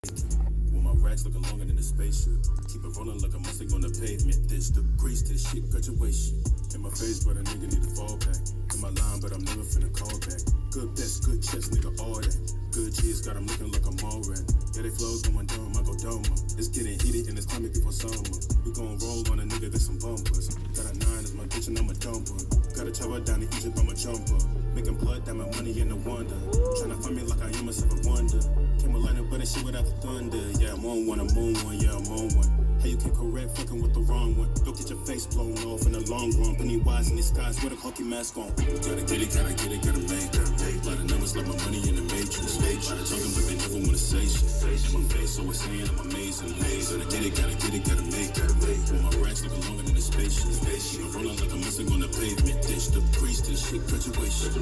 With my racks looking longer than a spaceship. Keep it rolling like a Mustang on the pavement. This the grease to the shit graduation. In my face, but a nigga need to fall back. In my line, but I'm never finna call back. Good best, good chest, nigga, all that. Good cheese, got him looking like a mall rat. Yeah, they flows going dumb, I go dumb. It's getting heated and it's coming before summer. We gon' roll on a nigga, there's some bumpers. Got a 9 as my bitch and I'm a dumper. Gotta travel down to Egypt, I'm a jumper. Making blood, diamond money and no wonder. Tryna find me like I am a seven wonder. Came a lightning, but that shit without the thunder. Yeah, I'm on one, I'm on one, yeah, I'm on one. Hey, you can't correct, fucking with the wrong one. Don't get your face blown off in the long run. Pennywise in the skies with a hockey mask on. Gotta get it, gotta get it, gotta make it. A lot of numbers like my money in the matrix. A lot of talking, but they never wanna say shit. In my face, always saying I'm amazing. Gotta get it, gotta get it, gotta make it. With my racks looking longer than a spaceship. I'm rolling like a Mustang on the pavement. Ditch the priest, this shit graduation.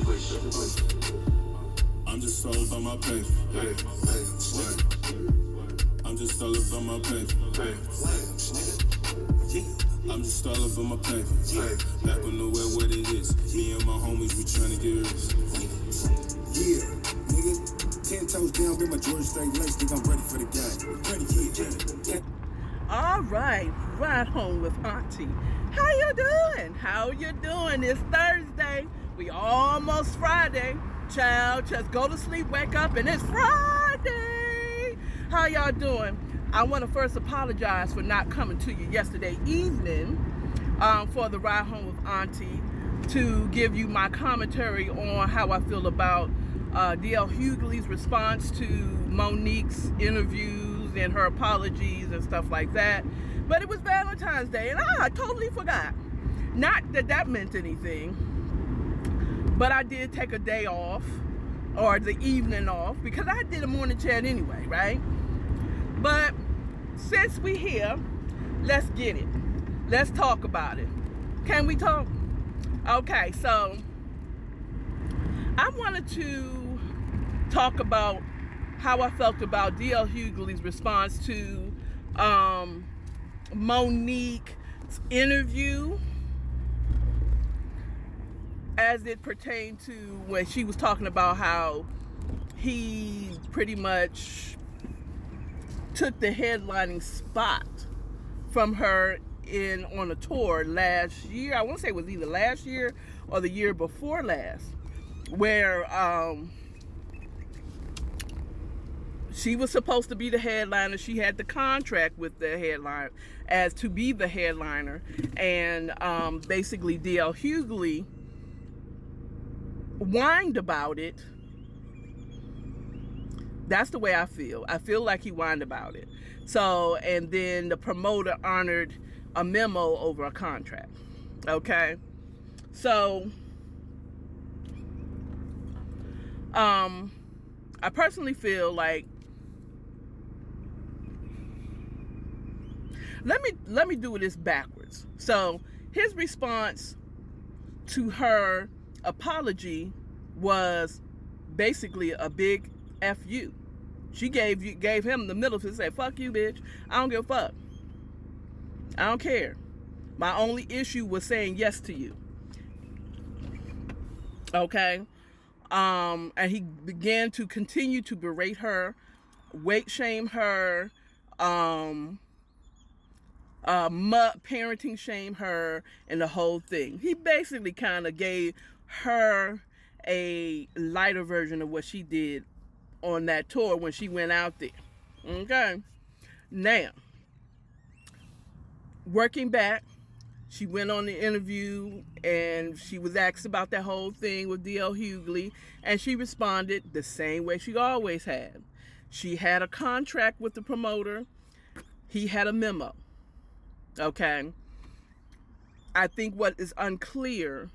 I'm just all about my paper. I'm just all about my paper. I'm just all about my paper. Back on nowhere what it is. Me and my homies, we tryna get rich. Yeah, nigga. 10 toes down, bring my Georgia State lace. Think I'm ready for the game. Ready, yeah. All right, right home with Auntie. How you doing? How you doing? It's Thursday. We almost Friday. Child, just go to sleep, wake up, and it's Friday. How y'all doing? I want to first apologize for not coming to you yesterday evening for the ride home with Auntie to give you my commentary on how I feel about D.L. Hughley's response to Monique's interviews and her apologies and stuff like that. But it was Valentine's Day, and I totally forgot. Not that that meant anything. But I did take a day off, or the evening off, because I did a morning chat anyway, right? But since we here, let's get it. Let's talk about it. Can we talk? Okay, so I wanted to talk about how I felt about D.L. Hughley's response to Monique's interview, as it pertained to when she was talking about how he pretty much took the headlining spot from her on a tour last year. I want to say it was either last year or the year before last, where she was supposed to be the headliner. She had the contract with the headliner as to be the headliner, and basically D.L. Hughley whined about it. That's the way I feel. I feel like he whined about it. So, and then the promoter honored a memo over a contract. Okay? So, I personally feel like, let me do this backwards. So, his response to her apology was basically a big F you. She gave him the middle to say, fuck you, bitch. I don't give a fuck. I don't care. My only issue was saying yes to you. Okay? And he began to continue to berate her, weight shame her, parenting shame her, and the whole thing. He basically kind of gave her a lighter version of what she did on that tour when she went out there. Okay. Now, working back, she went on the interview and she was asked about that whole thing with D.L. Hughley, and she responded the same way she always had. She had a contract with the promoter. He had a memo. Okay. I think what is unclear,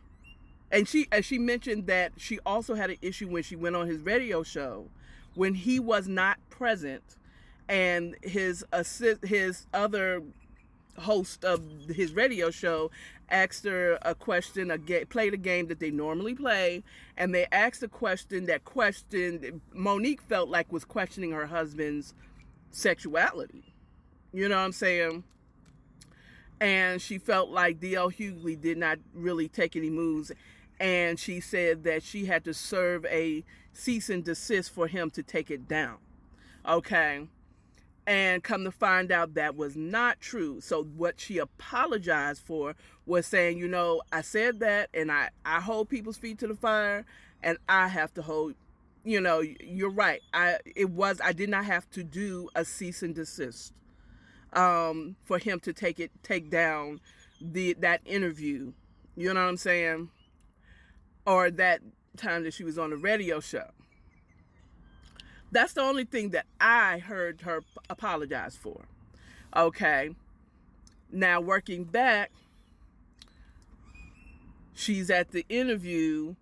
and she mentioned that she also had an issue when she went on his radio show when he was not present, and his other host of his radio show asked her a question, played a game that they normally play, and they asked a question that Monique felt like was questioning her husband's sexuality. You know what I'm saying? And she felt like D.L. Hughley did not really take any moves. And she said that she had to serve a cease and desist for him to take it down. Okay. And come to find out that was not true. So what she apologized for was saying, I said that, and I hold people's feet to the fire, and I have to hold, you're right. I did not have to do a cease and desist for him to take down that interview. You know what I'm saying? Or that time that she was on the radio show. That's the only thing that I heard her apologize for. Okay. Now, working back, she's at the interview.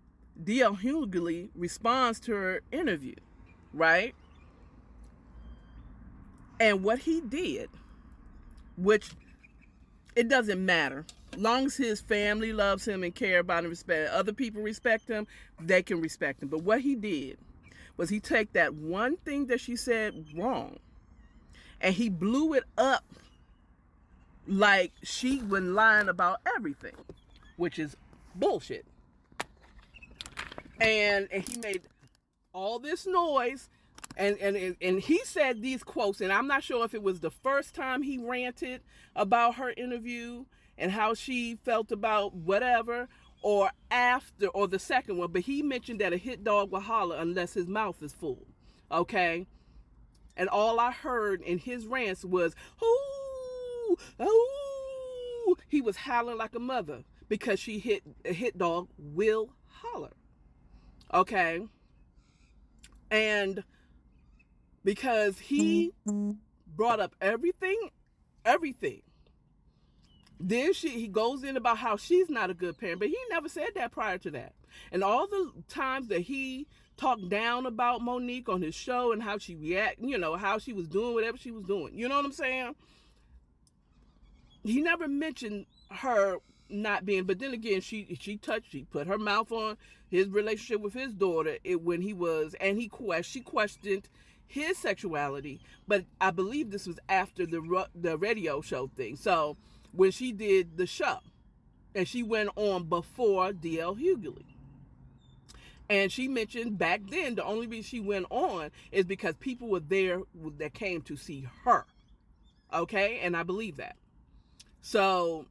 D.L. Hughley responds to her interview, right? And what he did, which it doesn't matter. Long as his family loves him and care about him, other people respect him, they can respect him. But what he did was he take that one thing that she said wrong and he blew it up like she was lying about everything, which is bullshit. And he made all this noise, and he said these quotes, and I'm not sure if it was the first time he ranted about her interview and how she felt about whatever, or after, or the second one, but he mentioned that a hit dog will holler unless his mouth is full, okay? And all I heard in his rants was, ooh, ooh. He was howling like a mother because a hit dog will holler, okay? And because he brought up everything, then he goes in about how she's not a good parent, but he never said that prior to that. And all the times that he talked down about Monique on his show and how she how she was doing whatever she was doing. You know what I'm saying? He never mentioned her not being, but then again, she put her mouth on his relationship with his daughter when he was, and she questioned his sexuality, but I believe this was after the radio show thing. So when she did the show, and she went on before D.L. Hughley. And she mentioned back then the only reason she went on is because people were there that came to see her. Okay? And I believe that. So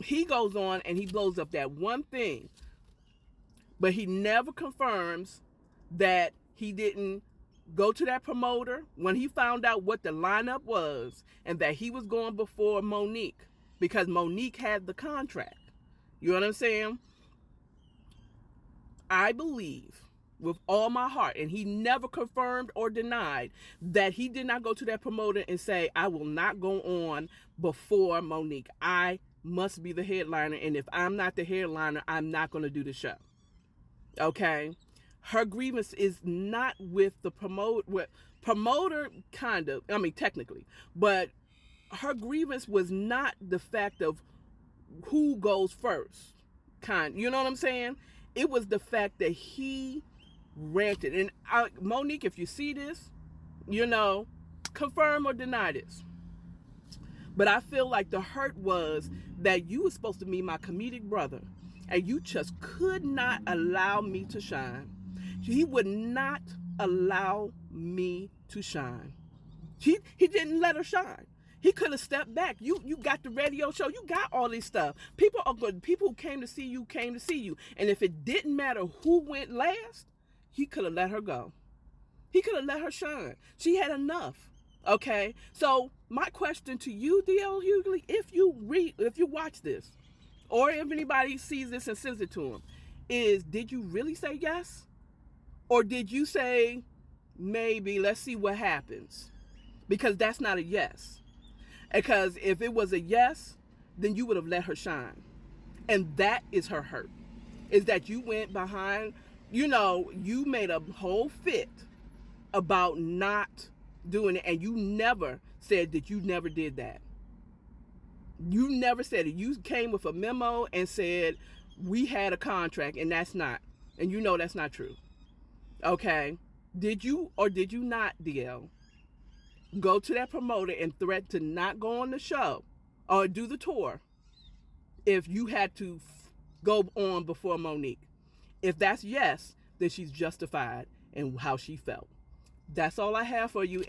he goes on and he blows up that one thing, but he never confirms that he didn't go to that promoter when he found out what the lineup was and that he was going before Monique because Monique had the contract. You know what I'm saying? I believe with all my heart, and he never confirmed or denied that he did not go to that promoter and say, I will not go on before Monique. I must be the headliner, and if I'm not the headliner, I'm not going to do the show. Okay? Her grievance is not with the promoter, kind of, I mean, technically, but her grievance was not the fact of who goes first, you know what I'm saying? It was the fact that he ranted. And Monique, if you see this, confirm or deny this. But I feel like the hurt was that you were supposed to be my comedic brother, and you just could not allow me to shine. He would not allow me to shine. He didn't let her shine. He could have stepped back. You got the radio show. You got all this stuff. People are good. People who came to see you came to see you. And if it didn't matter who went last, he could have let her go. He could have let her shine. She had enough. Okay? So my question to you, D.L. Hughley, if you watch this, or if anybody sees this and sends it to him, is did you really say yes? Or did you say, maybe, let's see what happens? Because that's not a yes. Because if it was a yes, then you would have let her shine. And that is her hurt. Is that you went behind, you made a whole fit about not doing it. And you never said that you never did that. You never said it. You came with a memo and said, we had a contract, and that's not. And that's not true. Okay? Did you or did you not, DL, go to that promoter and threat to not go on the show or do the tour if you had to go on before Monique? If that's yes, then she's justified in how she felt. That's all I have for you.